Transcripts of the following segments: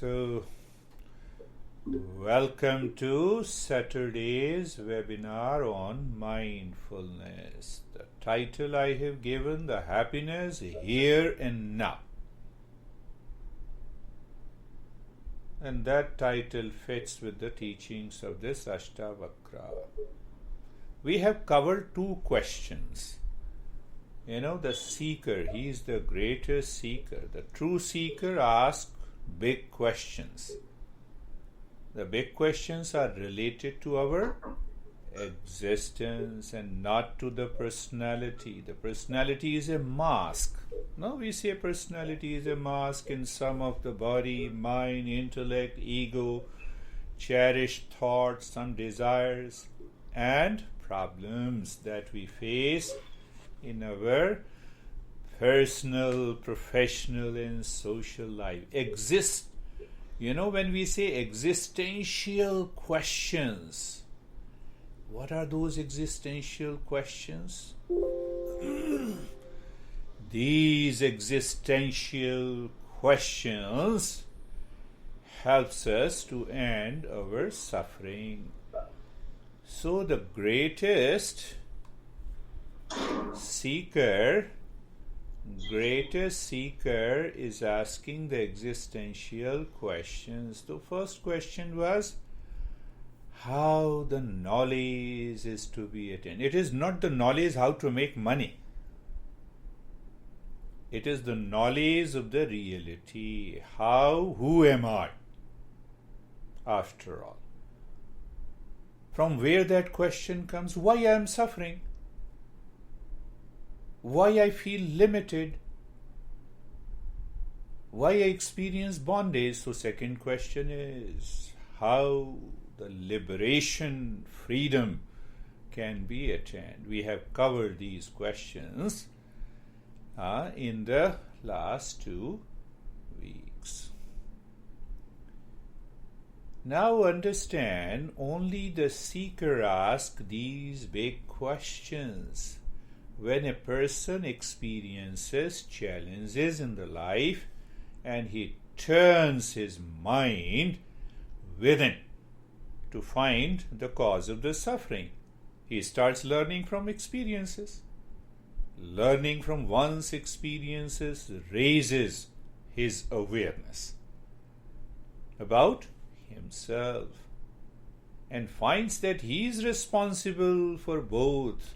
So, welcome to Saturday's webinar on mindfulness. The title I have given, The Happiness Here and Now. And that title fits with the teachings of this Astavakra. We have covered two questions. The seeker, he is the greatest seeker. The true seeker asks big questions. The big questions are related to our existence and not to the personality. The personality is a mask. No, we say personality is a mask in some of the body, mind, intellect, ego, cherished thoughts, some desires, and problems that we face in our personal, professional, and social life. When we say existential questions, what are those existential questions? These existential questions helps us to end our suffering. So the greatest seeker is asking the existential questions. The first question was how the knowledge is to be attained. It is not the knowledge how to make money. It is the knowledge of the reality. Who am I? After all. From where that question comes, why I am suffering? Why I feel limited? Why I experience bondage? So second question is how the liberation, freedom can be attained. We have covered these questions in the last 2 weeks. Now understand, only the seeker asks these big questions. When a person experiences challenges in the life and he turns his mind within to find the cause of the suffering, he starts learning from experiences. Learning from one's experiences raises his awareness about himself and finds that he is responsible for both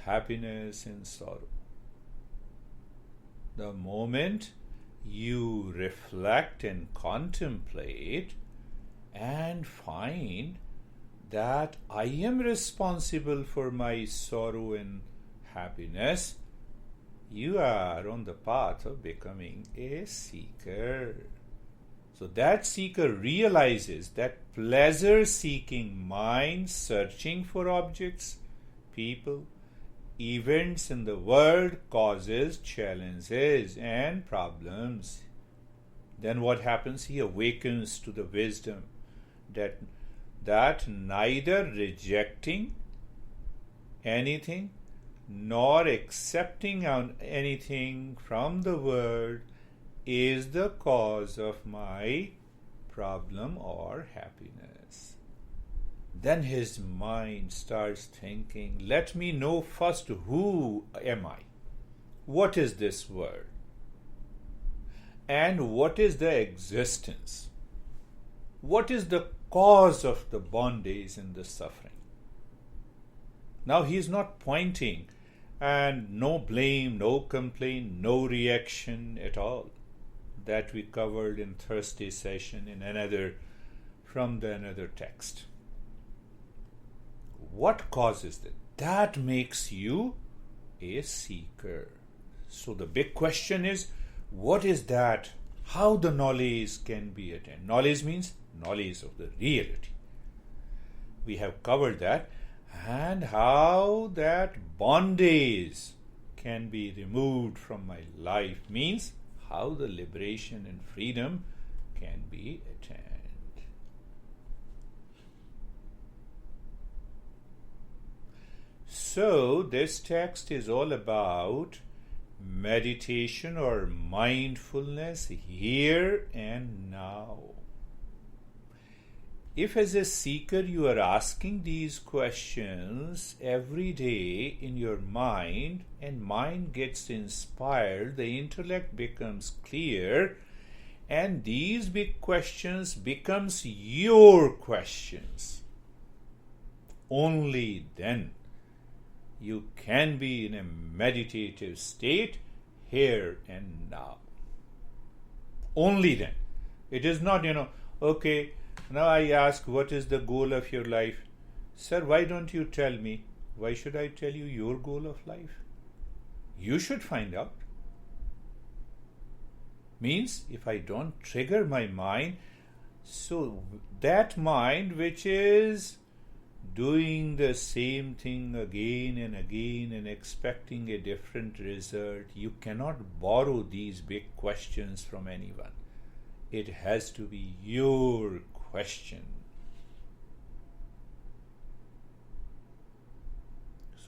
happiness and sorrow. The moment you reflect and contemplate and find that I am responsible for my sorrow and happiness, you are on the path of becoming a seeker. So that seeker realizes that pleasure-seeking mind searching for objects, people, events in the world causes challenges and problems. Then what happens? He awakens to the wisdom that neither rejecting anything nor accepting anything from the world is the cause of my problem or happiness. Then his mind starts thinking, let me know first, who am I? What is this world? And what is the existence? What is the cause of the bondage and the suffering? Now he is not pointing, and no blame, no complaint, no reaction at all. That we covered in Thursday session in another text. What causes that? That makes you a seeker. So the big question is, what is that? How the knowledge can be attained? Knowledge means knowledge of the reality. We have covered that. And how that bondage can be removed from my life means how the liberation and freedom can be attained. So this text is all about meditation or mindfulness here and now. If as a seeker you are asking these questions every day in your mind, and mind gets inspired, the intellect becomes clear, and these big questions becomes your questions, only then you can be in a meditative state here and now. Only then. It is not, okay, now I ask, what is the goal of your life? Sir, why don't you tell me? Why should I tell you your goal of life? You should find out. Means if I don't trigger my mind, so that mind which is doing the same thing again and again and expecting a different result, you cannot borrow these big questions from anyone. It has to be your question.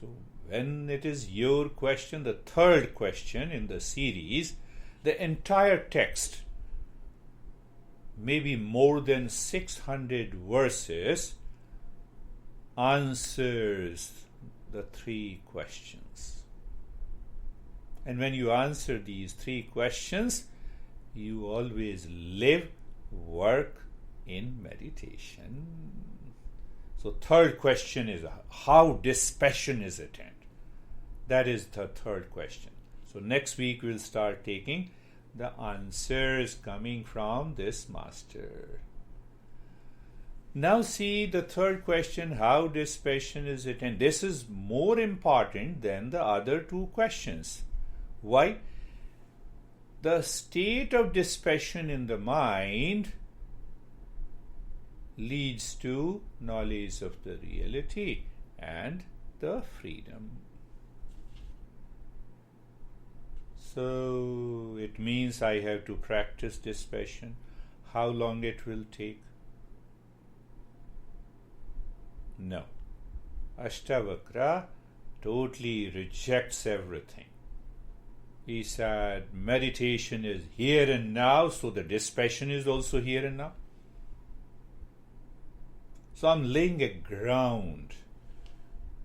So when it is your question, the third question in the series, the entire text, maybe more than 600 verses, answers the three questions. And when you answer these three questions, you always live, work in meditation. So third question is how dispassion is attained. That is the third question. So next week we'll start taking the answers coming from this master. Now see the third question, how dispassion is attained. This is more important than the other two questions. Why? The state of dispassion in the mind leads to knowledge of the reality and the freedom. So it means I have to practice dispassion. How long it will take? No. Astavakra totally rejects everything. He said meditation is here and now, so the dispassion is also here and now. So I'm laying a ground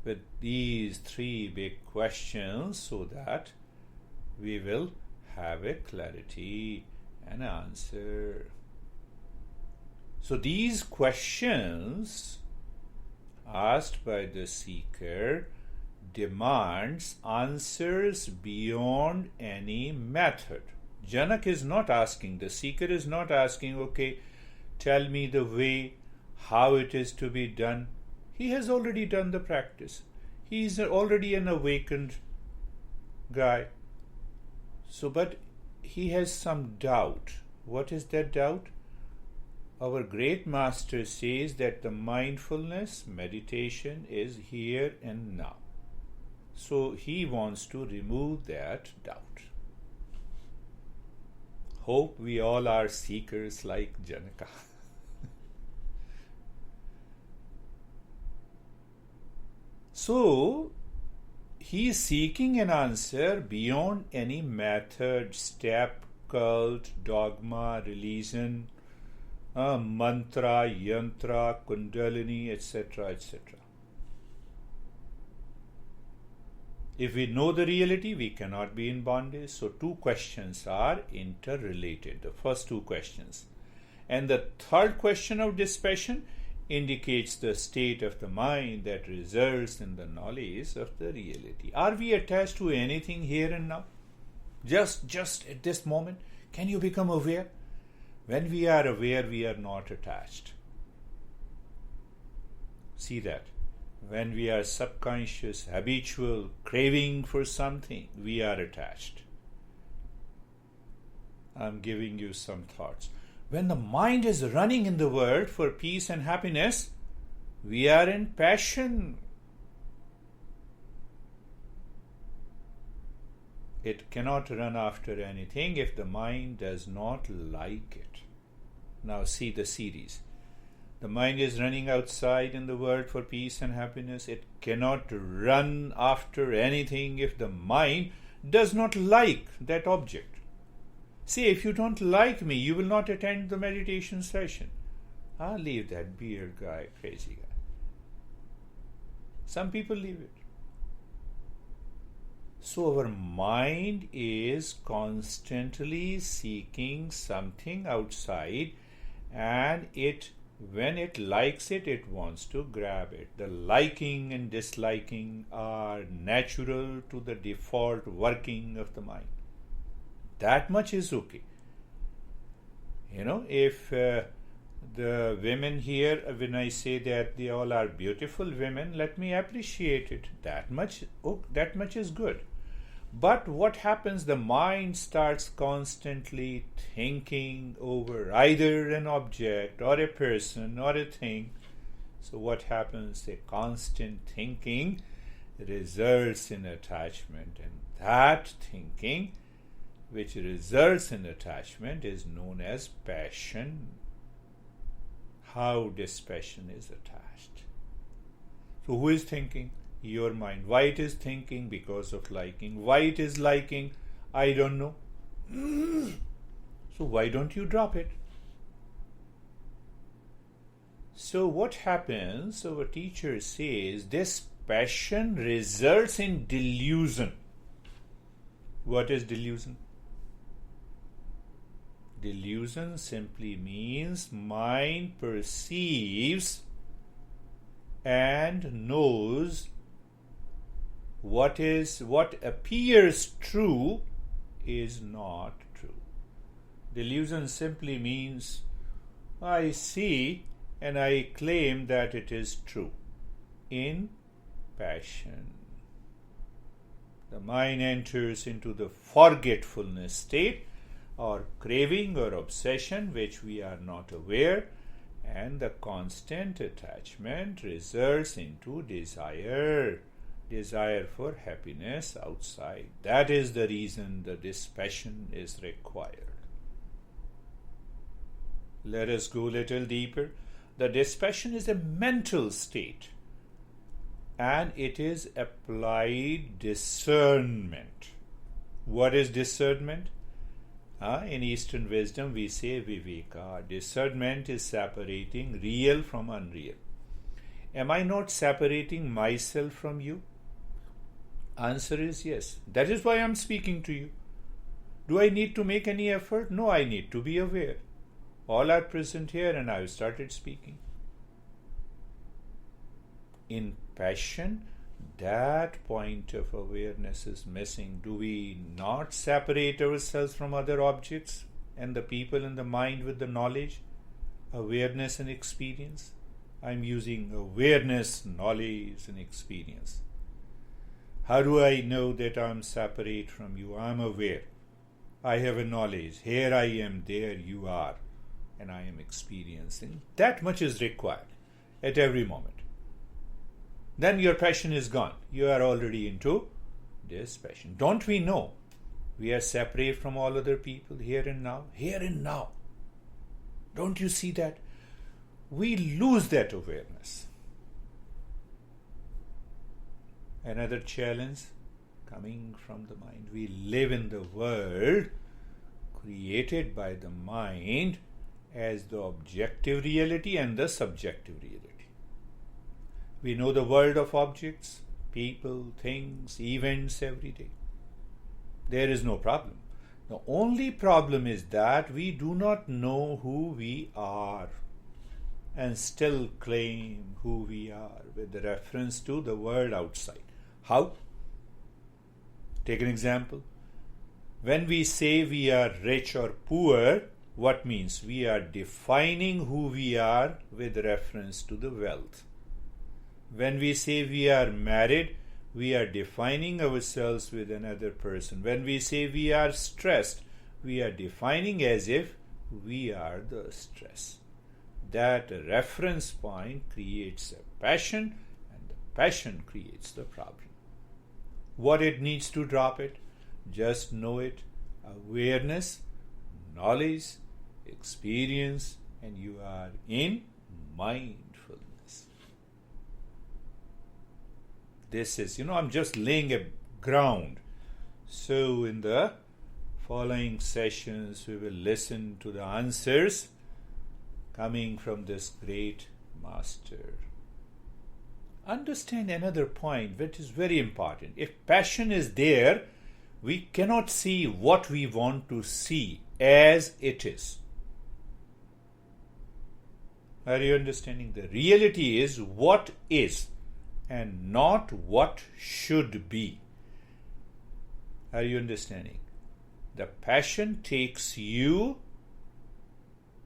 with these three big questions so that we will have a clarity and answer. So these questions asked by the seeker demands answers beyond any method. Janak is not asking, the seeker is not asking, okay, tell me the way, how it is to be done. He has already done the practice. He is already an awakened guy. So, but he has some doubt. What is that doubt? Our great master says that the mindfulness, meditation is here and now. So he wants to remove that doubt. Hope we all are seekers like Janaka. So he is seeking an answer beyond any method, step, cult, dogma, religion, mantra, yantra, kundalini, etc., etc. If we know the reality, we cannot be in bondage. So two questions are interrelated, the first two questions. And the third question of dispassion indicates the state of the mind that results in the knowledge of the reality. Are we attached to anything here and now? Just at this moment? Can you become aware? When we are aware, we are not attached. See that. When we are subconscious, habitual, craving for something, we are attached. I'm giving you some thoughts. When the mind is running in the world for peace and happiness, we are in passion. It cannot run after anything if the mind does not like it. Now see the series. The mind is running outside in the world for peace and happiness. It cannot run after anything if the mind does not like that object. See, if you don't like me, you will not attend the meditation session. I'll leave that beard guy, crazy guy. Some people leave it. So our mind is constantly seeking something outside, and when it likes it, it wants to grab it. The liking and disliking are natural to the default working of the mind. That much is okay. If the women here, when I say that they all are beautiful women, let me appreciate it. That much is good. But what happens? The mind starts constantly thinking over either an object or a person or a thing. So what happens? A constant thinking results in attachment, and that thinking which results in attachment is known as passion. How dispassion is attached. So who is thinking? Your mind. Why it is thinking? Because of liking. Why it is liking? I don't know. So why don't you drop it? So what happens? Our teacher says this passion results in delusion. What is delusion? Delusion simply means mind perceives and knows what appears true is not true. Delusion simply means I see and I claim that it is true. In passion, the mind enters into the forgetfulness state, or craving or obsession which we are not aware, and the constant attachment results into desire for happiness outside. That is the reason the dispassion is required. Let us go a little deeper. The dispassion is a mental state, and it is applied discernment. What is discernment? In Eastern wisdom, we say viveka. Discernment is separating real from unreal. Am I not separating myself from you? Answer is yes. That is why I am speaking to you. Do I need to make any effort? No, I need to be aware. All are present here and I have started speaking. In passion, that point of awareness is missing. Do we not separate ourselves from other objects and the people and the mind with the knowledge, awareness and experience? I'm using awareness, knowledge and experience. How do I know that I'm separate from you? I'm aware. I have a knowledge. Here I am, there you are, and I am experiencing. That much is required at every moment. Then your passion is gone. You are already into dispassion. Don't we know we are separate from all other people here and now? Here and now. Don't you see that? We lose that awareness. Another challenge coming from the mind. We live in the world created by the mind as the objective reality and the subjective reality. We know the world of objects, people, things, events every day. There is no problem. The only problem is that we do not know who we are and still claim who we are with reference to the world outside. How? Take an example. When we say we are rich or poor, what means? We are defining who we are with reference to the wealth. When we say we are married, we are defining ourselves with another person. When we say we are stressed, we are defining as if we are the stress. That reference point creates a passion, and the passion creates the problem. What it needs to drop it? Just know it. Awareness, knowledge, experience, and you are in mindfulness. This is, I'm just laying a ground So in the following sessions, we will listen to the answers coming from this great master. Understand another point which is very important. If passion is there, we cannot see what we want to see as it is. Are you understanding? The reality is what is and not what should be. Are you understanding? The passion takes you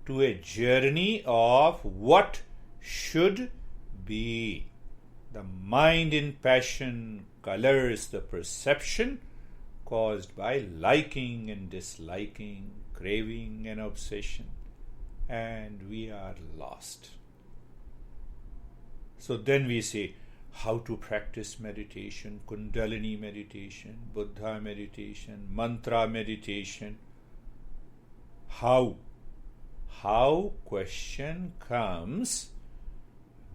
to a journey of what should be. The mind in passion colors the perception caused by liking and disliking, craving and obsession, and we are lost. So then we say, how to practice meditation, Kundalini meditation, Buddha meditation, mantra meditation. How? How question comes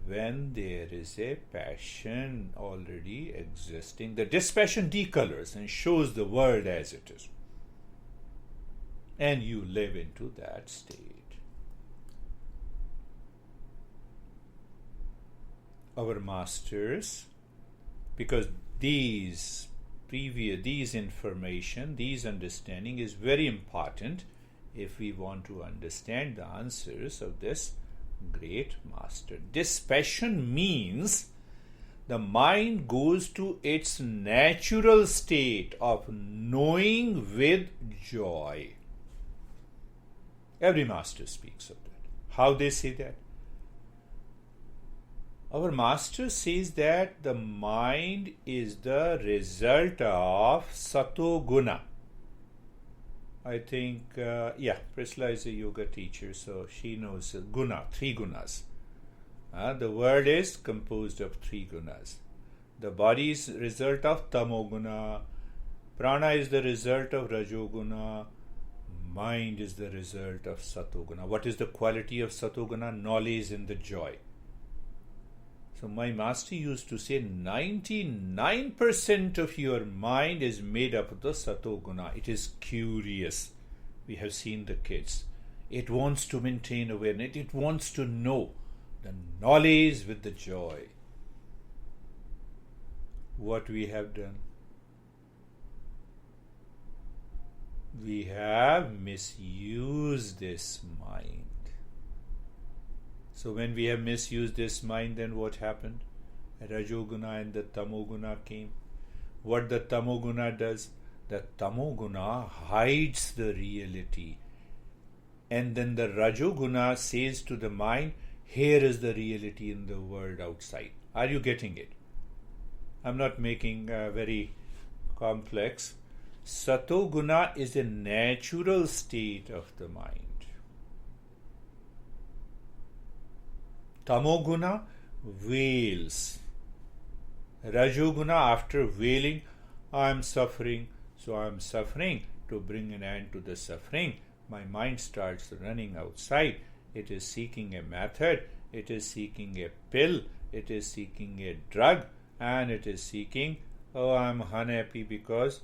when there is a passion already existing. The dispassion decolors and shows the world as it is. And you live into that state. Our masters, because these information, these understanding is very important if we want to understand the answers of this great master. Dispassion means the mind goes to its natural state of knowing with joy. Every master speaks of that. How they say that? Our master says that the mind is the result of Sato Guna. I think, Priscilla is a yoga teacher, so she knows guna, 3 gunas. The world is composed of 3 gunas. The body is the result of Tamoguna, prana is the result of Rajoguna, mind is the result of Satoguna. What is the quality of Satoguna? Knowledge and the joy. So my master used to say 99% of your mind is made up of the Satoguna. It is curious. We have seen the kids. It wants to maintain awareness. It wants to know the knowledge with the joy. What we have done? We have misused this mind. So when we have misused this mind, then what happened? Rajoguna and the Tamoguna came. What the Tamoguna does? The Tamoguna hides the reality. And then the Rajoguna says to the mind, here is the reality in the world outside. Are you getting it? I'm not making very complex. Satoguna is a natural state of the mind. Tamoguna wails. Rajoguna, after wailing, I am suffering, so I am suffering. To bring an end to the suffering, my mind starts running outside. It is seeking a method, it is seeking a pill, it is seeking a drug, and it is seeking, I am unhappy because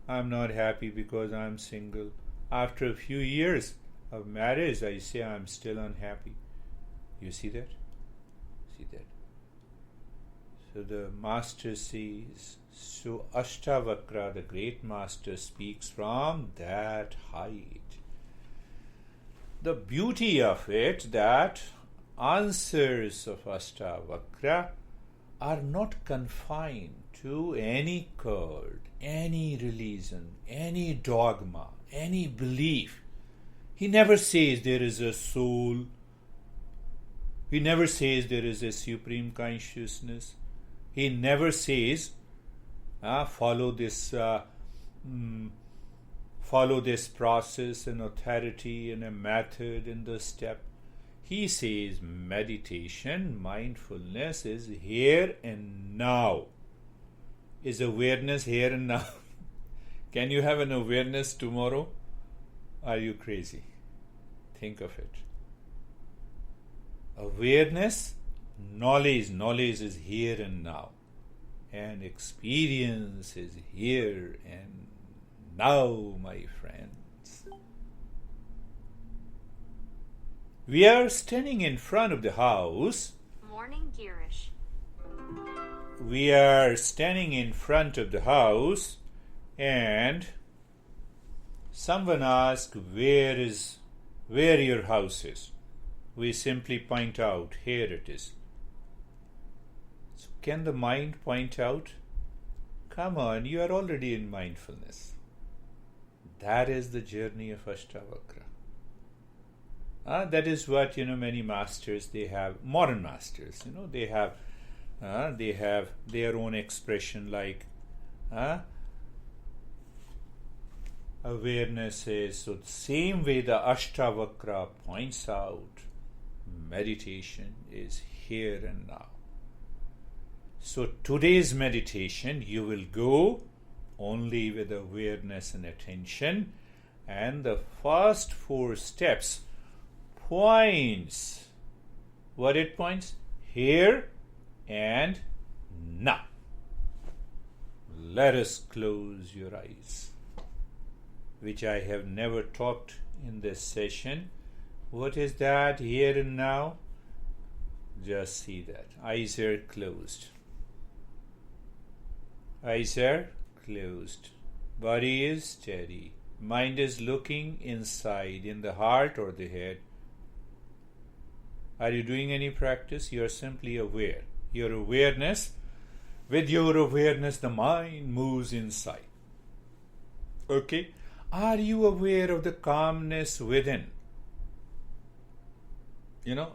I am not happy because I am single. After a few years of marriage, I say I am still unhappy. You see that? See that? So the master says, so Astavakra, the great master, speaks from that height. The beauty of it, that answers of Astavakra are not confined to any cult, any religion, any dogma, any belief. He never says there is a soul. He never says there is a supreme consciousness. He never says, follow this process and authority and a method and the step. He says meditation, mindfulness is here and now. Is awareness here and now? Can you have an awareness tomorrow? Are you crazy? Think of it. Awareness, knowledge is here and now. and experience is here and now, my friends. We are standing in front of the house. Morning, Girish. We are standing in front of the house and someone asks where your house is. We simply point out, here it is. So can the mind point out? Come on, you are already in mindfulness. That is the journey of Astavakra. That is what many masters they have. Modern masters, they have their own expression like awareness is. So the same way the Astavakra points out, meditation is here and now. So today's meditation, you will go only with awareness and attention, and the first 4 steps points. What it points? Here and now. Let us close your eyes, which I have never talked in this session. What is that? Here and now? Just see that. Eyes are closed. Eyes are closed. Body is steady. Mind is looking inside, in the heart or the head. Are you doing any practice? You are simply aware. Your awareness, with your awareness, the mind moves inside. Okay? Are you aware of the calmness within?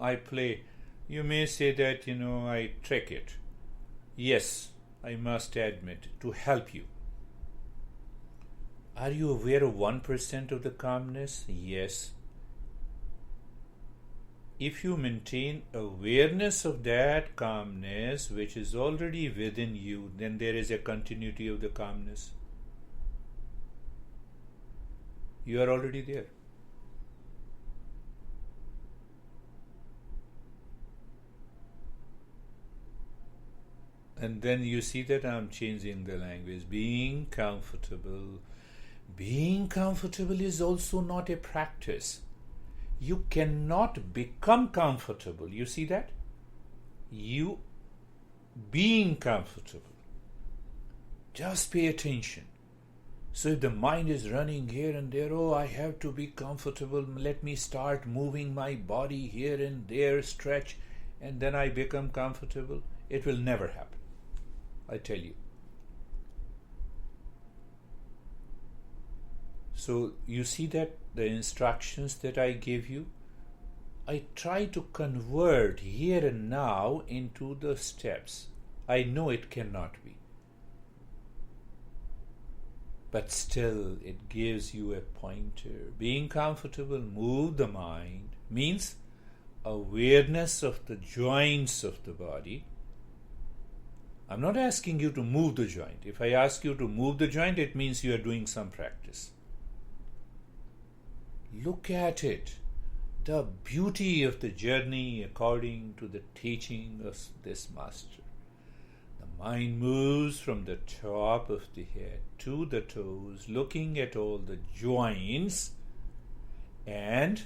I play. You may say that, I trick it. Yes, I must admit, to help you. Are you aware of 1% of the calmness? Yes. If you maintain awareness of that calmness, which is already within you, then there is a continuity of the calmness. You are already there. And then you see that I'm changing the language. Being comfortable. Being comfortable is also not a practice. You cannot become comfortable. You see that? You being comfortable. Just pay attention. So if the mind is running here and there, I have to be comfortable. Let me start moving my body here and there, stretch, and then I become comfortable. It will never happen. I tell you. So you see that the instructions that I give you, I try to convert here and now into the steps. I know it cannot be. But still it gives you a pointer. Being comfortable, move the mind, means awareness of the joints of the body. I'm not asking you to move the joint. If I ask you to move the joint, it means you are doing some practice. Look at it. The beauty of the journey according to the teaching of this master. The mind moves from the top of the head to the toes, looking at all the joints. And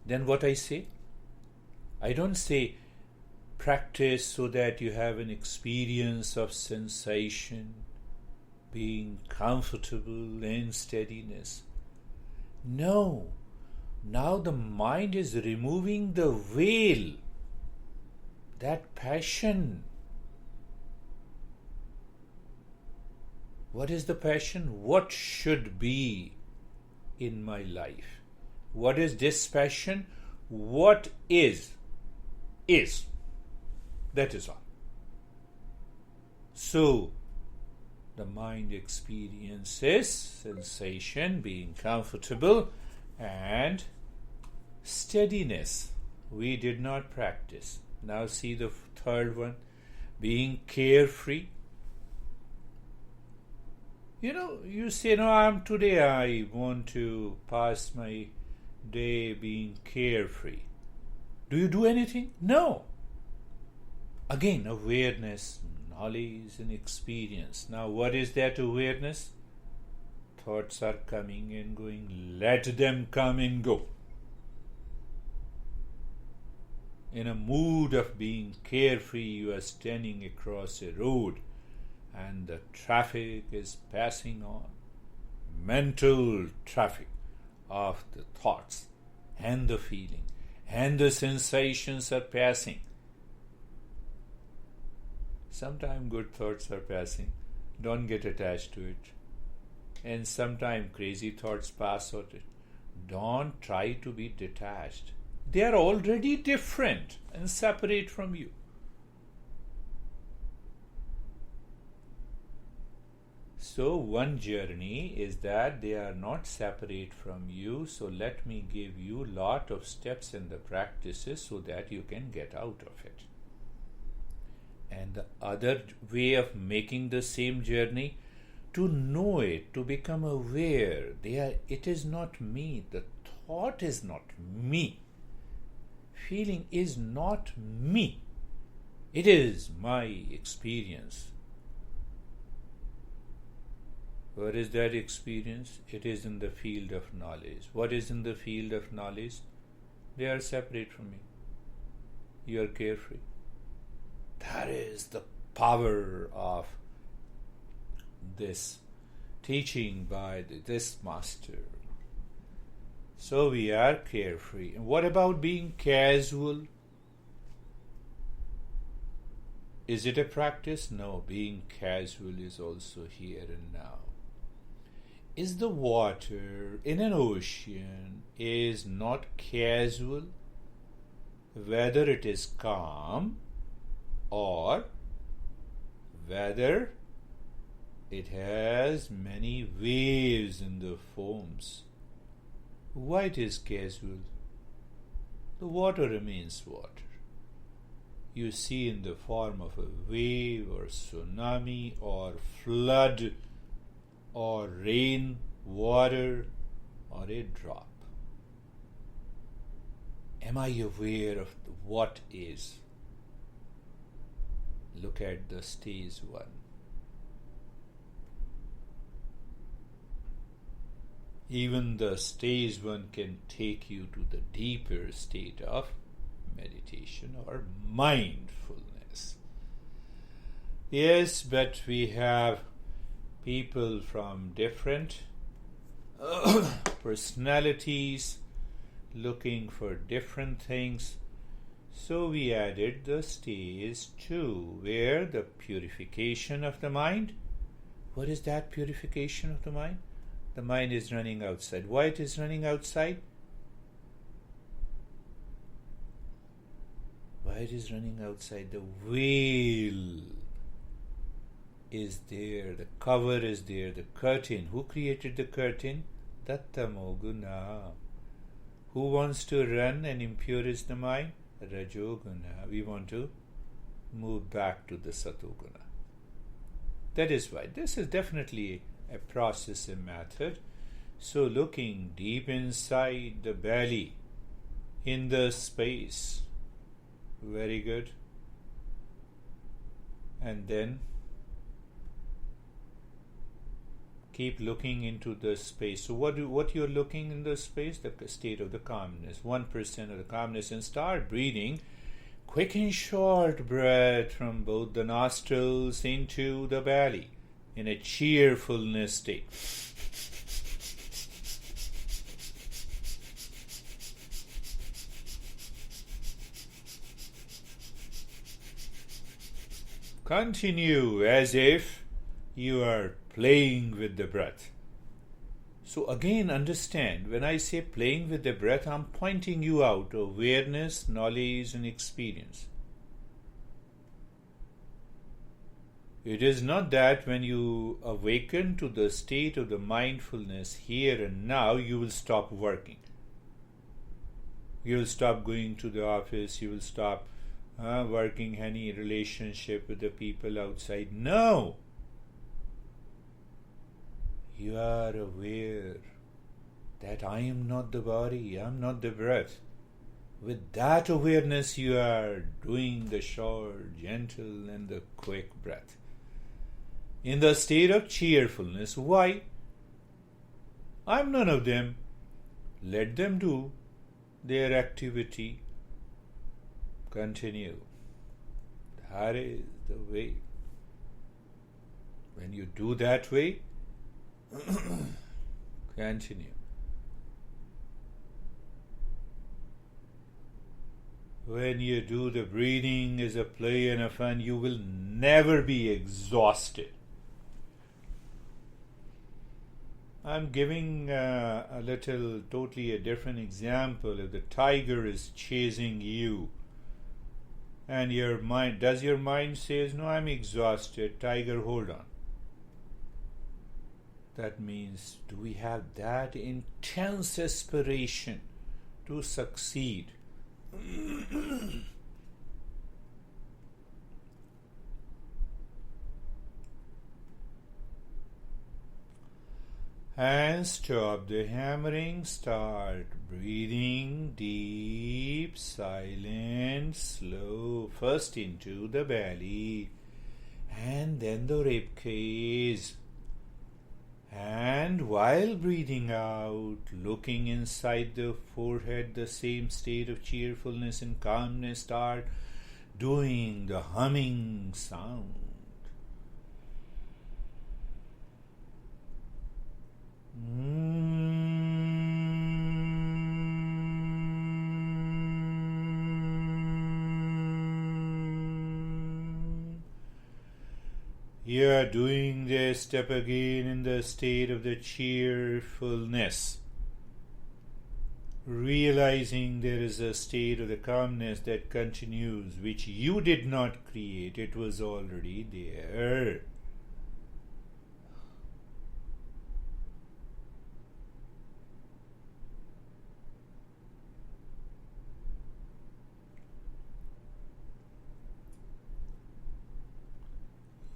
then what I say? I don't say practice so that you have an experience of sensation, being comfortable in steadiness. No. Now the mind is removing the veil, that passion. What is the passion? What should be in my life? What is dispassion? What is. That is all. So, the mind experiences sensation, being comfortable, and steadiness. We did not practice. Now see the third one, being carefree. You say, no, today I want to pass my day being carefree. Do you do anything? No. Again, awareness, knowledge and experience. Now, what is that awareness? Thoughts are coming and going. Let them come and go. In a mood of being carefree, you are standing across a road and the traffic is passing on. Mental traffic of the thoughts and the feeling and the sensations are passing. Sometimes good thoughts are passing. Don't get attached to it. And sometimes crazy thoughts pass out it. Don't try to be detached. They are already different and separate from you. So one journey is that they are not separate from you. So let me give you lot of steps and the practices so that you can get out of it. And the other way of making the same journey, to know it, to become aware, it is not me. The thought is not me. Feeling is not me. It is my experience. Where is that experience? It is in the field of knowledge. What is in the field of knowledge? They are separate from me. You are carefree. That is the power of this teaching by this master. So we are carefree. And what about being casual? Is it a practice? No, being casual is also here and now. Is the water in an ocean is not casual, whether it is calm or whether it has many waves in the foams. Why it is casual? The water remains water. You see in the form of a wave or tsunami or flood or rain, water or a drop. Am I aware of what is? Look at the stage 1. Even the stage 1 can take you to the deeper state of meditation or mindfulness. Yes, but we have people from different personalities looking for different things. So we added the stage 2, where the purification of the mind. What is that purification of the mind? The mind is running outside. Why it is running outside? Why it is running outside? The veil is there, the cover is there, the curtain. Who created the curtain? Tattamoguna. Who wants to run and impurize the mind? Rajoguna. We want to move back to the Satoguna. That is why this is definitely a process, a method. So looking deep inside the belly, in the space. Very good. And then keep looking into the space. So what you're looking in the space? The state of the calmness, 1% of the calmness, and start breathing. Quick and short breath from both the nostrils into the belly in a cheerfulness state. Continue as if you are playing with the breath. So again, understand, when I say playing with the breath, I'm pointing you out awareness, knowledge and experience. It is not that when you awaken to the state of the mindfulness here and now, you will stop working. You will stop going to the office, you will stop working any relationship with the people outside. No! You are aware that I am not the body, I am not the breath. With that awareness, you are doing the short, gentle, and the quick breath. In the state of cheerfulness, why? I'm none of them. Let them do their activity. Continue. That is the way. When you do that way, continue. When you do the breathing as a play and a fun, you will never be exhausted. I'm giving a little, totally a different example. If the tiger is chasing you, and your mind, does your mind says, no, I'm exhausted, tiger, hold on. That means, do we have that intense aspiration to succeed? And stop the hammering, start breathing deep, silent, slow, first into the belly, and then the rib cage. And while breathing out, looking inside the forehead, the same state of cheerfulness and calmness, start doing the humming sound. You are doing this step again in the state of the cheerfulness, realizing there is a state of the calmness that continues, which you did not create, it was already there.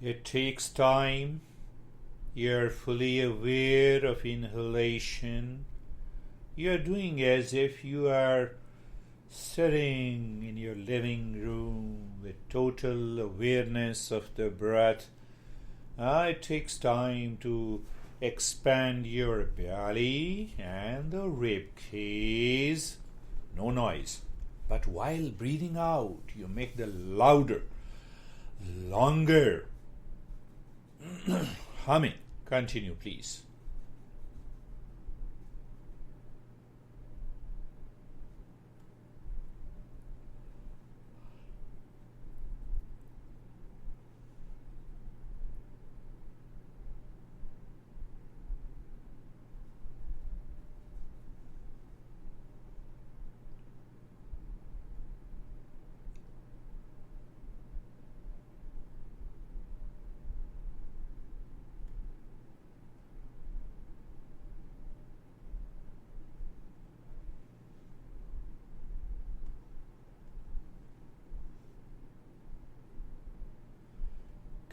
It takes time. You're fully aware of inhalation. You're doing as if you are sitting in your living room with total awareness of the breath. It takes time to expand your belly and the rib cage. No noise. But while breathing out, you make the louder, longer humming. Continue, please.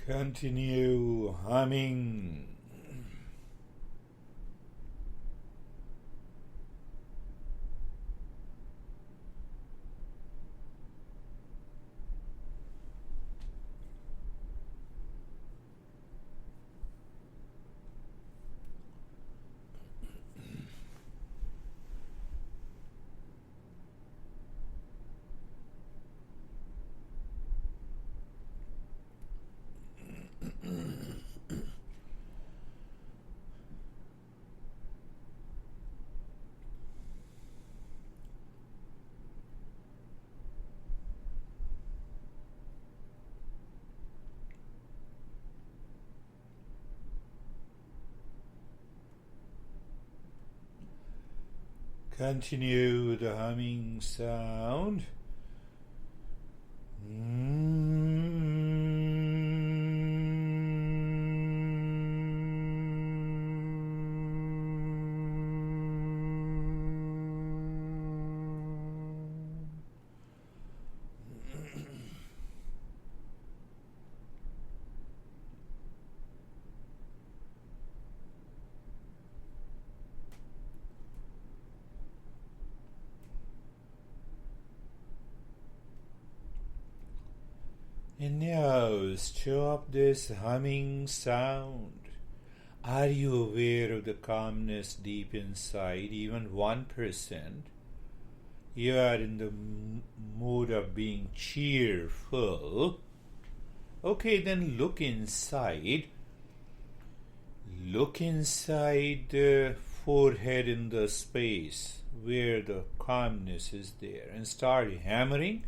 Continue humming. Continue the humming sound. And now stop this humming sound. Are you aware of the calmness deep inside, even 1%? You are in the mood of being cheerful. Okay, then look inside. Look inside the forehead in the space where the calmness is there and start hammering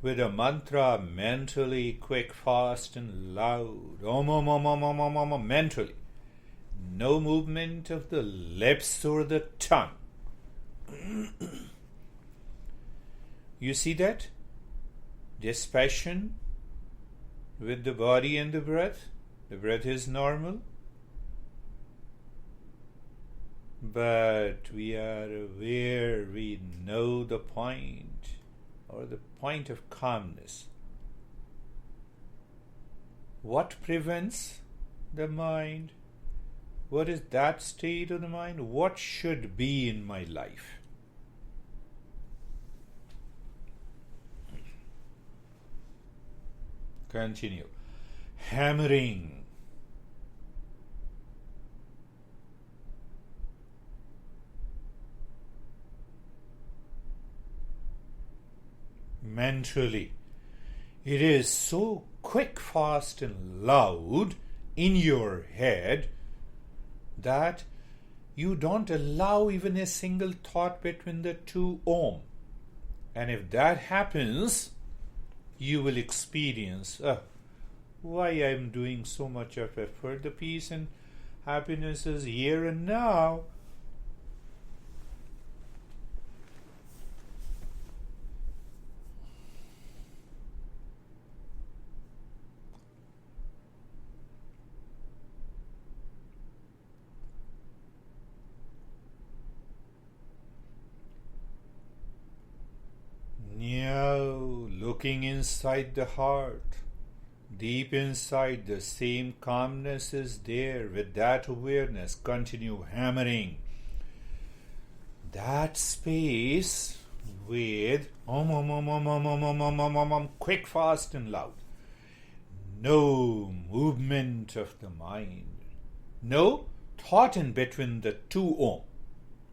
with a mantra mentally, quick, fast, and loud. Om, om, om, om, om, om, om, mentally. No movement of the lips or the tongue. You see that? Dispassion with the body and the breath. The breath is normal. But we are aware, we know the point, or the point of calmness. What prevents the mind? What is that state of the mind? What should be in my life? Continue. Hammering. Mentally. It is so quick, fast, and loud in your head that you don't allow even a single thought between the two om. And if that happens, you will experience, why I am doing so much of effort. The peace and happiness is here and now. Now, looking inside the heart, deep inside, the same calmness is there. With that awareness, continue hammering that space with om, om, om, om, om, om, om, om, om, om, om, quick, fast, and loud. No movement of the mind. No thought in between the two om.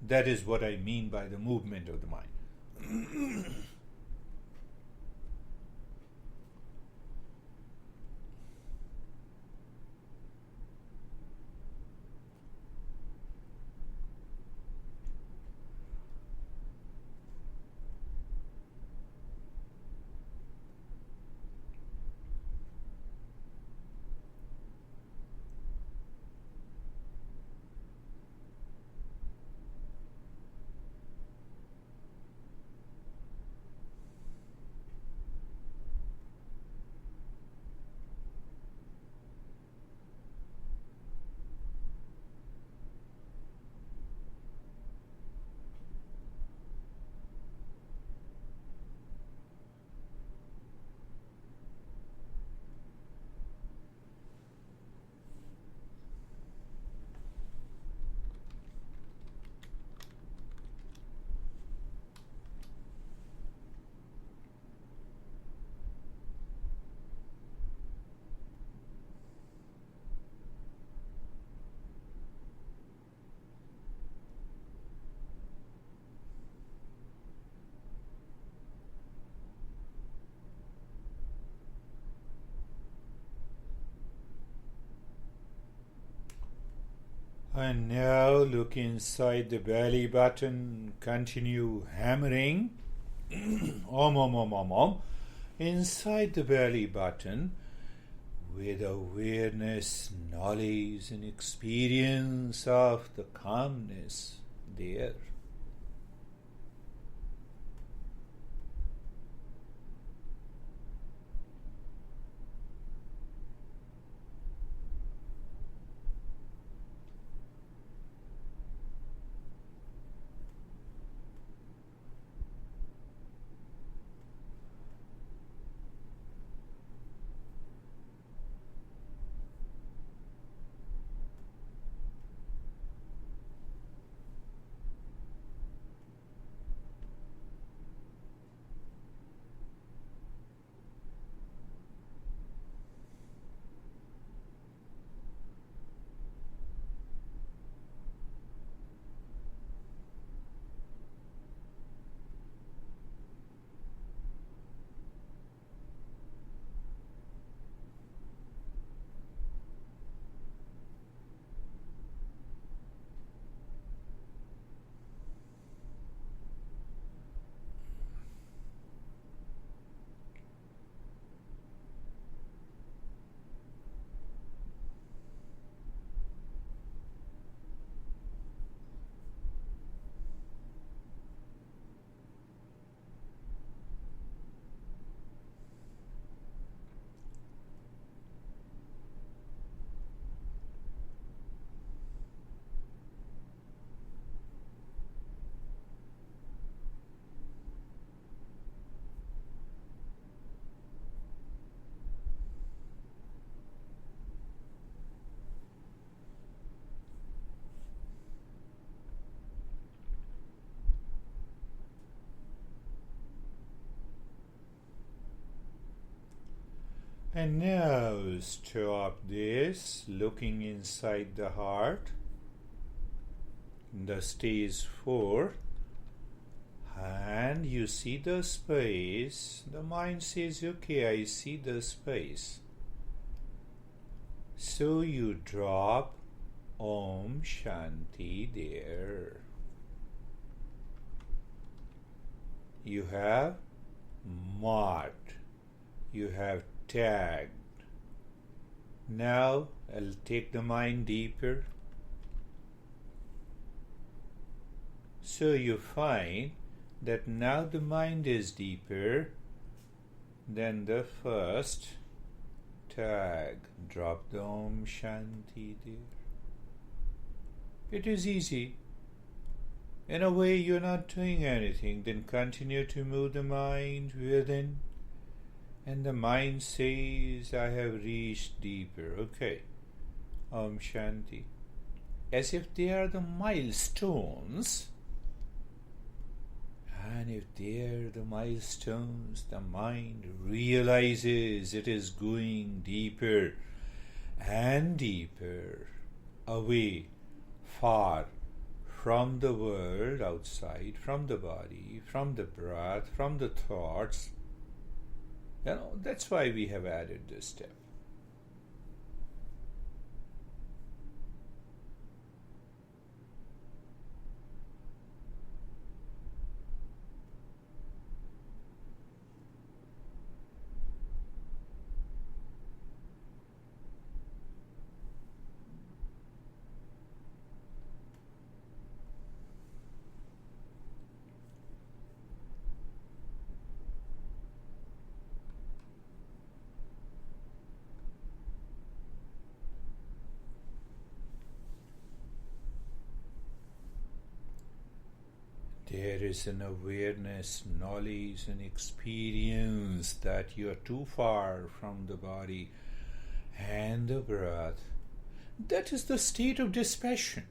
That is what I mean by the movement of the mind. And now look inside the belly button, continue hammering om, om, om, om, om, inside the belly button with awareness, knowledge, and experience of the calmness there. And now stop this, looking inside the heart, the stage 4, and you see the space. The mind says, okay, I see the space. So you drop Om Shanti there. You have marked. You have tagged. Now I'll take the mind deeper. So you find that now the mind is deeper than the first tag. Drop the Om Shanti there. It is easy. In a way, you're not doing anything. Then continue to move the mind within. And the mind says, I have reached deeper. Okay. Om Shanti. As if they are the milestones. And if they are the milestones, the mind realizes it is going deeper and deeper away, far from the world outside, from the body, from the breath, from the thoughts. That's why we have added this step. There is an awareness, knowledge, and experience that you are too far from the body and the breath. That is the state of dispassion.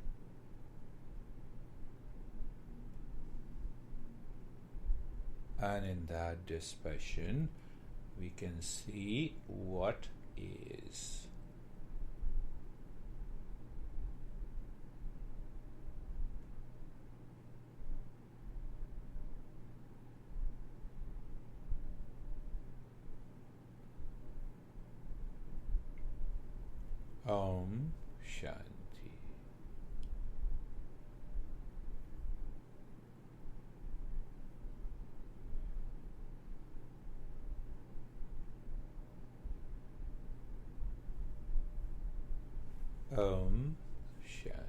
And in that dispassion, we can see what is. Om Shanti. Om Shanti.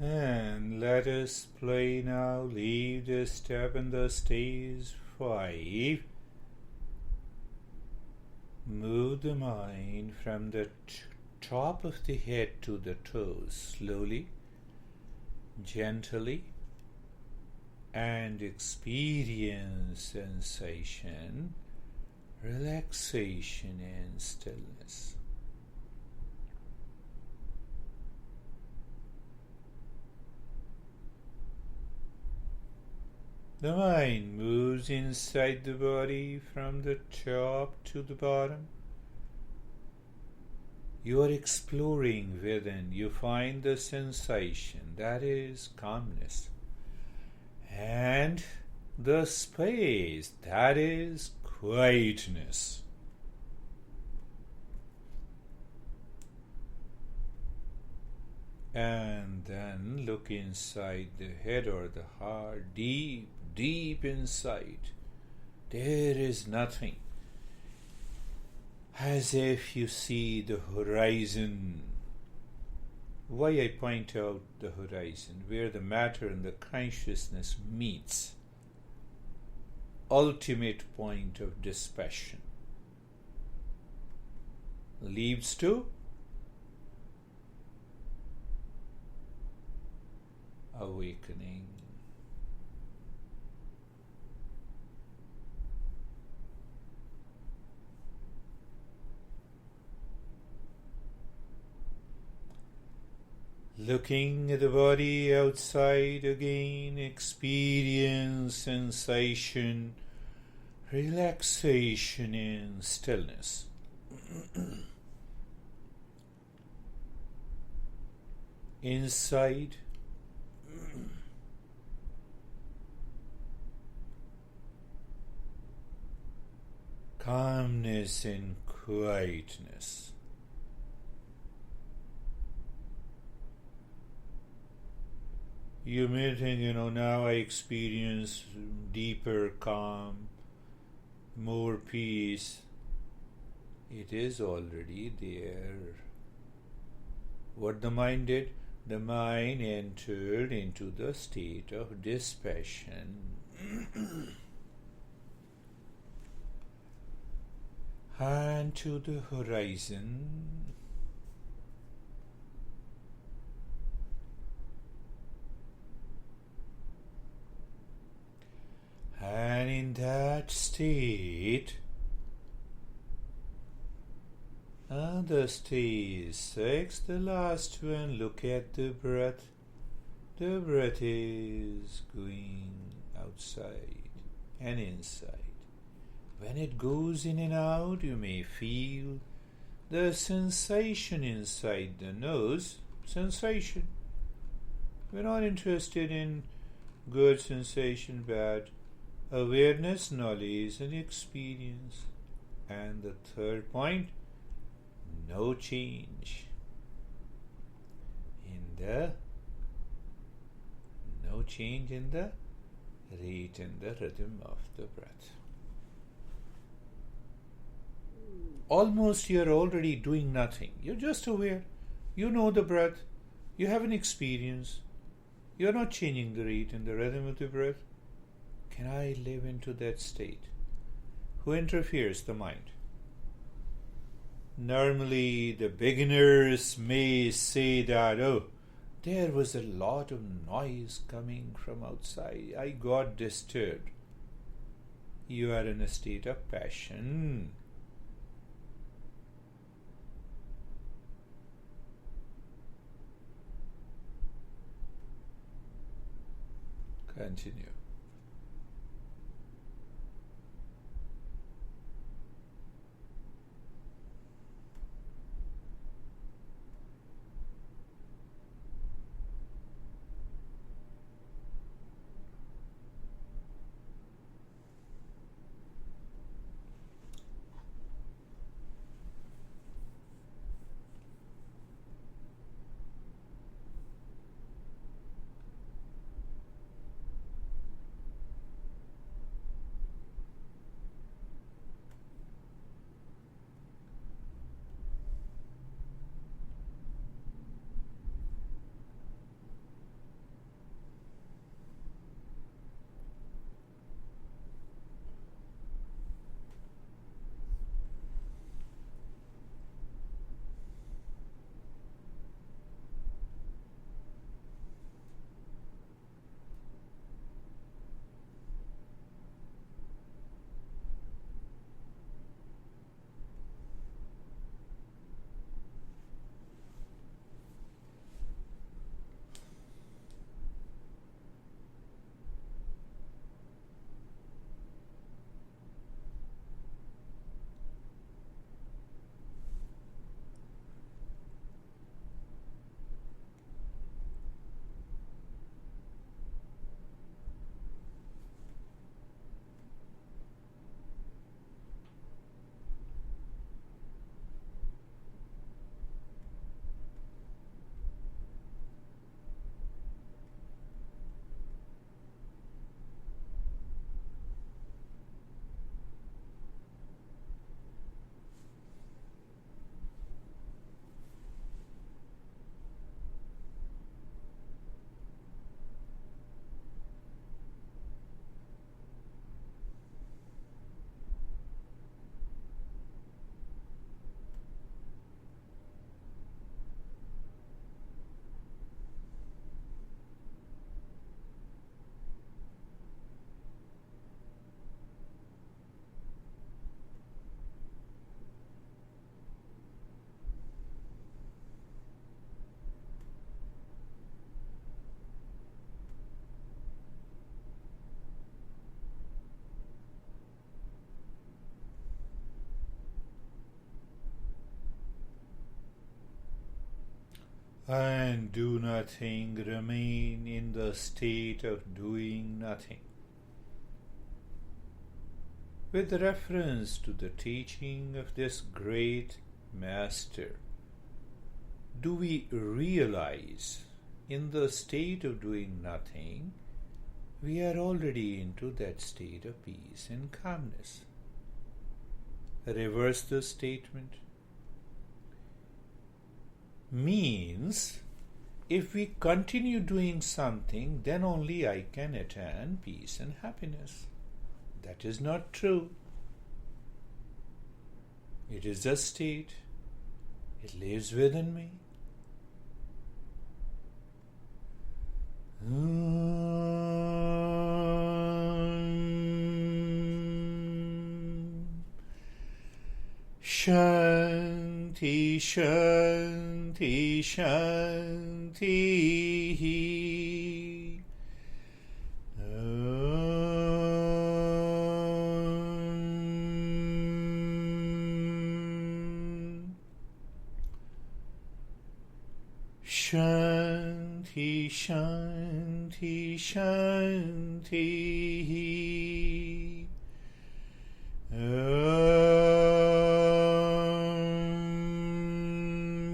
And let us play now. Leave this step in the stage 5. Move the mind from the top of the head to the toes, slowly, gently, and experience sensation, relaxation, and stillness. The mind moves inside the body from the top to the bottom. You are exploring within. You find the sensation, that is calmness. And the space, that is quietness. And then look inside the head or the heart, deep inside. There is nothing. as if you see the horizon. Why I point out the horizon, where the matter and the consciousness meets, ultimate point of dispassion, leads to awakening. Looking at the body outside again, experience sensation, relaxation and stillness. Inside, calmness and quietness. You may think, now I experience deeper calm, more peace. It is already there. What the mind did? The mind entered into the state of dispassion. Hand to the horizon. And in that state, the stage 6, the last one, look at the breath. The breath is going outside and inside. When it goes in and out, you may feel the sensation inside the nose. Sensation. We're not interested in good sensation, bad. Awareness, knowledge, and experience. And the third point, no change in the rate and the rhythm of the breath. Almost you're already doing nothing. You're just aware. You know the breath. You have an experience. You're not changing the rate and the rhythm of the breath. Can I live into that state? Who interferes? The mind. Normally, the beginners may say that, there was a lot of noise coming from outside. I got disturbed. You are in a state of passion. Continue. and do nothing, remain in the state of doing nothing. With reference to the teaching of this great master, do we realize in the state of doing nothing, we are already into that state of peace and calmness? Reverse the statement. Means, if we continue doing something, then only I can attain peace and happiness. That is not true. It is a state. It lives within me. Shanti, Shanti, Shanti. Shanti, Shanti, Shanti.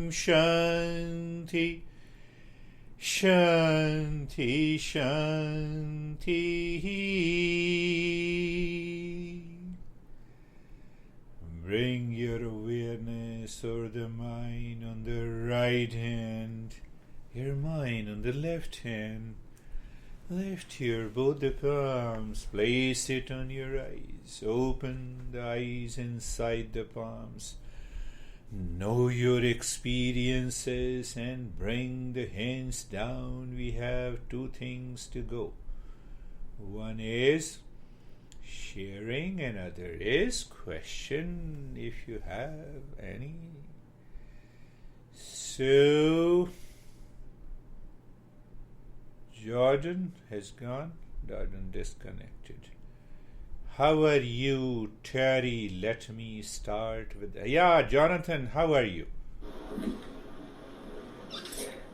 Shanti, Shanti, Shanti. Bring your awareness or the mind on the right hand, your mind on the left hand. Lift your both the palms, place it on your eyes. Open the eyes inside the palms. Know your experiences and bring the hands down. We have two things to go. One is sharing, another is question, if you have any. So, Jordan has gone. Jordan disconnected. How are you, Terry? Let me start with... Yeah, Jonathan, how are you?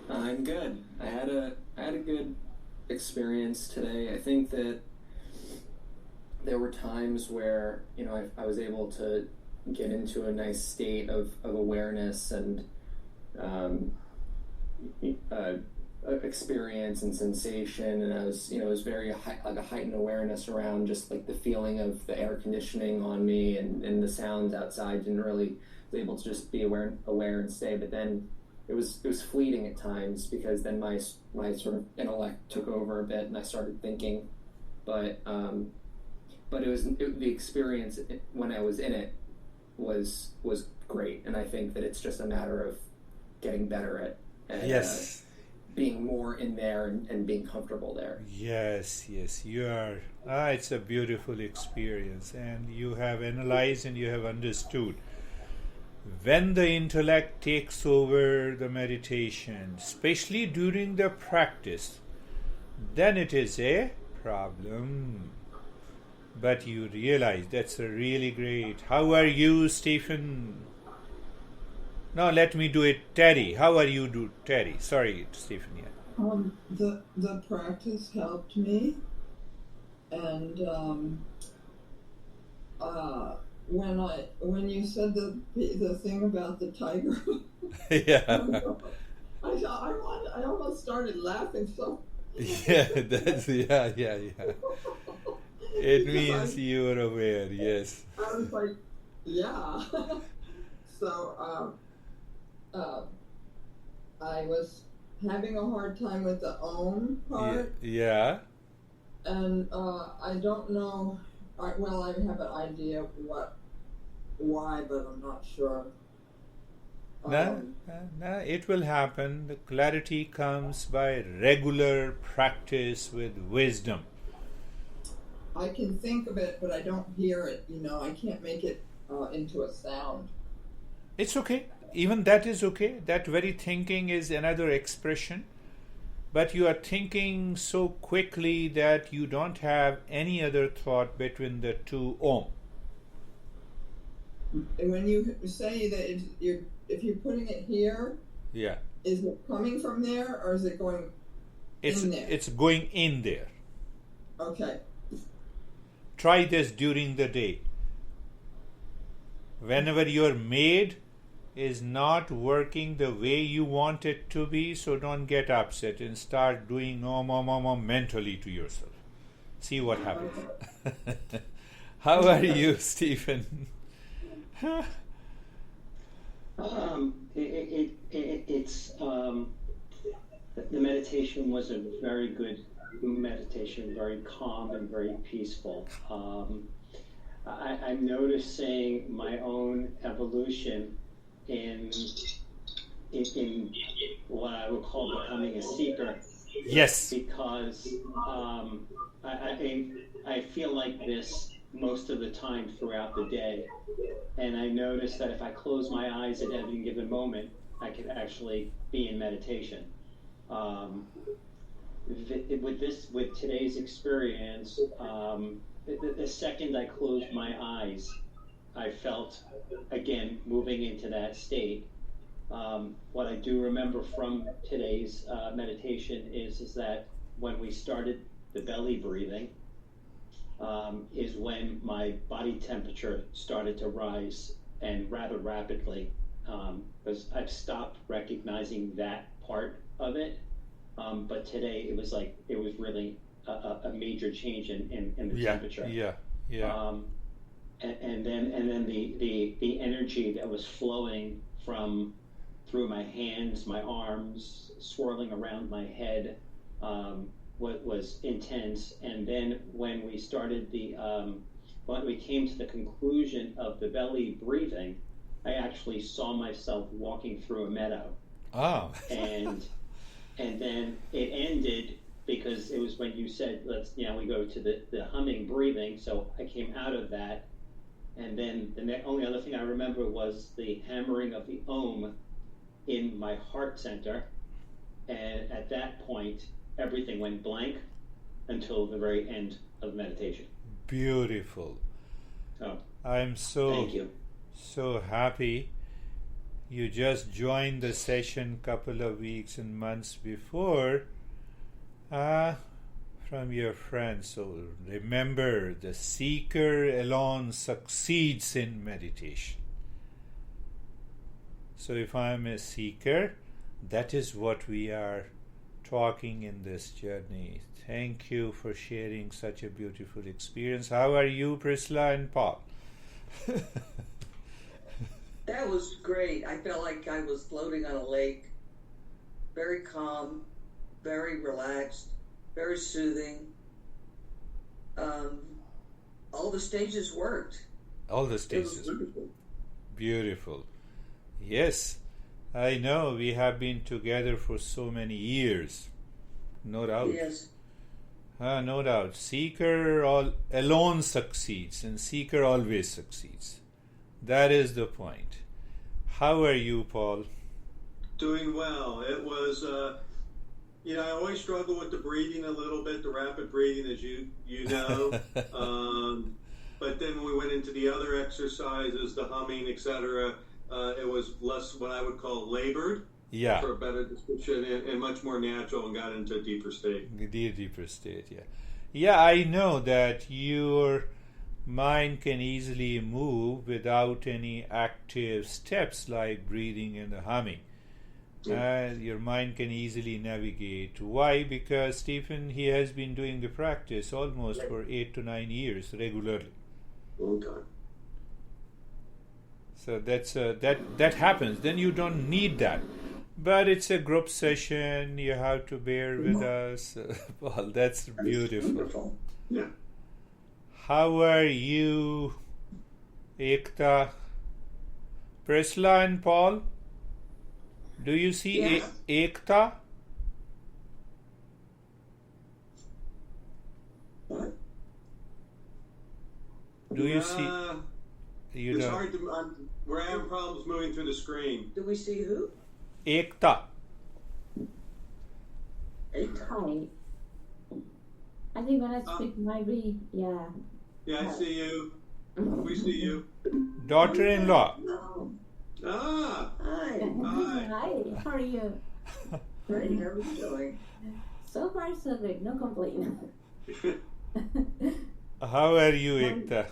I'm good. I had a good experience today. I think that there were times where, I was able to get into a nice state of awareness and experience and sensation, and I was, it was very like a heightened awareness around just like the feeling of the air conditioning on me and the sounds outside. Didn't really was able to just be aware and stay. But then it was fleeting at times, because then my sort of intellect took over a bit and I started thinking. But the experience when I was in it was great, and I think that it's just a matter of getting better at yes. Being more in there and being comfortable there. Yes, you are. It's a beautiful experience, and you have analyzed and you have understood. When the intellect takes over the meditation, especially during the practice, then it is a problem. But you realize that's really great. How are you, Stephen? No, let me do it, Terry. How are you, Terry? Sorry, Stephen. Yeah. The practice helped me, and when you said the thing about the tiger, yeah, I almost started laughing. So yeah, that's yeah. It means you are aware. Yes. I was like, yeah. So I was having a hard time with the Om part. Yeah. And I don't know. I have an idea why, but I'm not sure. No, it will happen. The clarity comes by regular practice with wisdom. I can think of it, but I don't hear it. I can't make it into a sound. It's okay. Even that is okay. That very thinking is another expression. But you are thinking so quickly that you don't have any other thought between the two Om. And when you say that if you're putting it here, yeah, Is it coming from there, or is it going in there? It's going in there. Okay. Try this during the day. Whenever your maid is not working the way you want it to be, so don't get upset and start doing mentally to yourself. See what happens. How are you, Stephen? The meditation was a very good meditation, very calm and very peaceful. I'm noticing my own evolution in what I would call becoming a seeker. Yes. Because I feel like this most of the time throughout the day. And I notice that if I close my eyes at any given moment, I can actually be in meditation. With today's experience, the second I closed my eyes, I felt again moving into that state. What I do remember from today's meditation is that when we started the belly breathing, is when my body temperature started to rise, and rather rapidly, because I've stopped recognizing that part of it. But today it was really a major change in the temperature. And then the energy that was flowing through my hands, my arms, swirling around my head, was intense. And then when we started when we came to the conclusion of the belly breathing, I actually saw myself walking through a meadow. Oh. And then it ended because it was when you said, we go to the humming breathing. So I came out of that. And then the only other thing I remember was the hammering of the Om in my heart center. And at that point, everything went blank until the very end of meditation. Beautiful. So I'm thank you. So happy. You just joined the session couple of weeks and months before from your friend. So remember, the seeker alone succeeds in meditation. So if I'm a seeker, that is what we are talking in this journey. Thank you for sharing such a beautiful experience. How are you, Priscilla and Paul? That was great. I felt like I was floating on a lake. Very calm, very relaxed, very soothing. All the stages worked. All the stages. Beautiful. Yes, I know. We have been together for so many years. No doubt. Yes. No doubt. Seeker alone succeeds, and seeker always succeeds. That is the point. How are you, Paul? Doing well. It was, I always struggle with the breathing a little bit, the rapid breathing, as you know. But then when we went into the other exercises, the humming, etc., it was less what I would call labored, for a better description, and much more natural, and got into a deeper state. Deeper state, yeah. Yeah, I know that your mind can easily move without any active steps like breathing and the humming. Your mind can easily navigate. Why? Because Stephen, he has been doing the practice almost for 8 to 9 years regularly. Long time. So that happens. Then you don't need that. But it's a group session. You have to bear with us. Paul, that's beautiful. Wonderful. Yeah. How are you, Ekta? Priscilla and Paul? Do you see Ekta? What? Do you see? You it's don't. hard to. We're having problems moving through the screen. Do we see who? Ekta. Hi. I think when I speak my read, Yeah, I see you. We see you. Daughter-in-law. Oh. Ah. Hi. Hi. Hi, how are you? Great, how are you doing? So far, so good. No complaint. How are you, Ekta?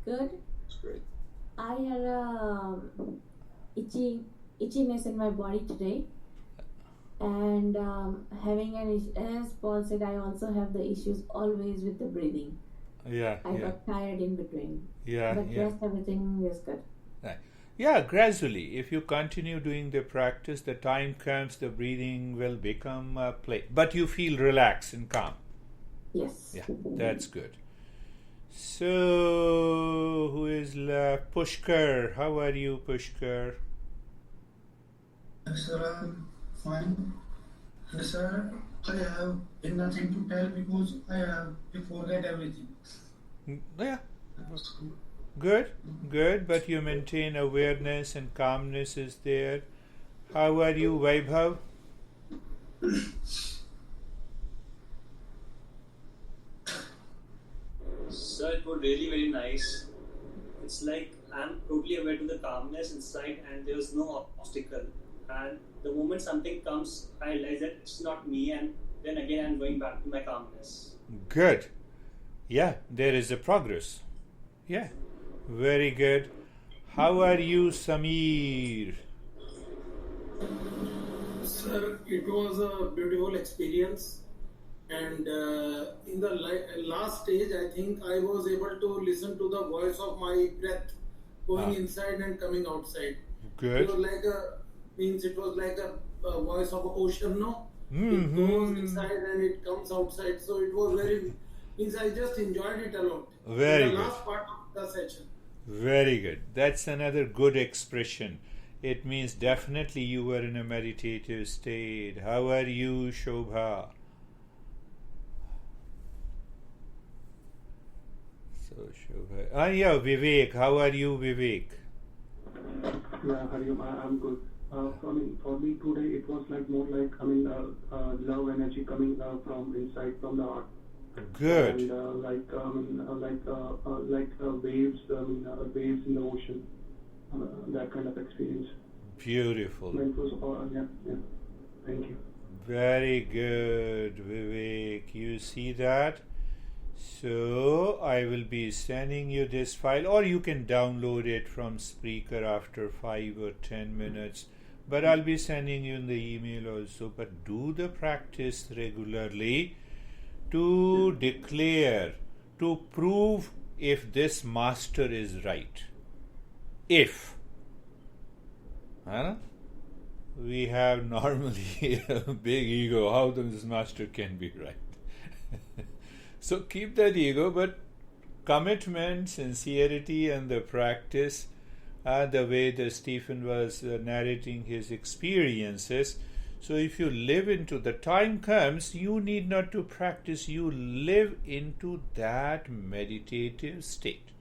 Good. That's great. I had itchiness in my body today, and having as Paul said, I also have the issues always with the breathing. Yeah, I got tired in between. yeah, But yeah. rest everything is good. Yeah, gradually. If you continue doing the practice, the time comes, the breathing will become a play. But you feel relaxed and calm. Yes. Yeah, that's good. So, who is left? Pushkar. How are you, Pushkar? Sir, I'm fine. And sir, I have nothing to tell because I forget everything. Yeah, good, good. But you maintain awareness and calmness is there. How are you, Vaibhav? Sir, it was really very nice. It's like I'm totally aware to the calmness inside and there's no obstacle. And the moment something comes, I realize that it's not me, and then again I'm going back to my calmness. Good. Yeah, there is a progress. Yeah, very good. How are you, Sameer? Sir, it was a beautiful experience, and in the last stage, I think I was able to listen to the voice of my breath going inside and coming outside. Good. It was like a voice of an ocean, no? It goes inside and it comes outside, so it was very. Means I just enjoyed it a lot. Very in the good. last part of the session. Very good. That's another good expression. It means definitely you were in a meditative state. How are you, Shobha? So, Shobha. Yeah, Vivek. How are you, Vivek? Yeah, Hariom, I'm good. For me today, it was like more like, love energy coming from inside, from the heart. Good. And waves, waves in the ocean, that kind of experience. Beautiful. It was, yeah. Thank you. Very good, Vivek. You see that? So, I will be sending you this file, or you can download it from Spreaker after 5 or 10 minutes. But I'll be sending you in the email also. But do the practice regularly to declare, to prove if this master is right. If. Huh? We have normally a big ego. How this master can be right? So keep that ego, but commitment, sincerity, and the practice, the way that Stephen was narrating his experiences. So if you live into the time comes, you need not to practice, you live into that meditative state.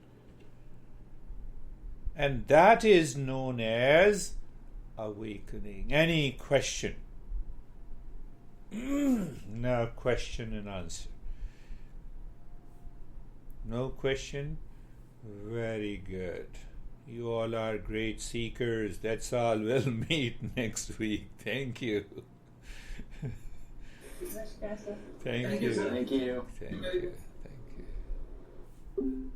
And that is known as awakening. Any question? No question and answer. No question? Very good. You all are great seekers. That's all. We'll meet next week. Thank you. Thank you. Thank you. Thank you.